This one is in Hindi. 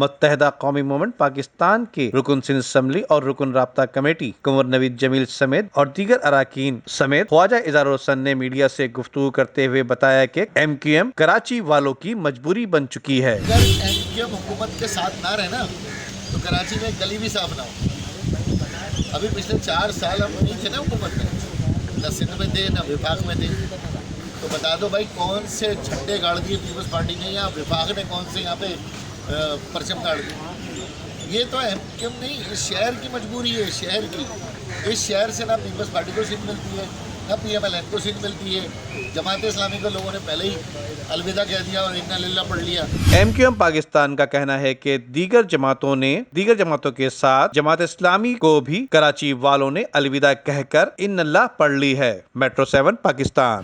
मुत्तहिदा कौमी मूवमेंट पाकिस्तान के रुकन सिंध असम्बली और रुकन राब्ता कमेटी कुंवर नवीद जमील समेत और दीगर अराकीन समेत ख्वाजा इज़हार हुसैन ने मीडिया से गुफ्तगू करते हुए बताया कि MQM कराची वालों की मजबूरी बन चुकी है। अगर MQM हुकूमत के साथ ना रहे ना तो कराची में गली भी साफ ना हो। अभी पिछले 4 साल हम नहीं थे ना हुकूमत में, न सिंध में थे न विफाक में थे, तो बता दो भाई कौन से झंडे गाड़ दिए पीपल्स पार्टी ने या विफाक ने कौन से यहाँ पे परचम गाड़ दिए। ये तो MQM नहीं, इस शहर की मजबूरी है, शहर की। इस शहर से ना पीपल्स पार्टी को सीट मिलती है ना PMLN को सीट मिलती है। जमात इस्लामी को लोगों ने पहले ही अलविदा कह दिया और इन्ना लिल्ला पढ़ लिया। MQM पाकिस्तान का कहना है कि दीगर जमातों के साथ जमात इस्लामी को भी कराची वालों ने अलविदा कहकर इन्नल्लाह पढ़ ली है। मेट्रो 7 पाकिस्तान।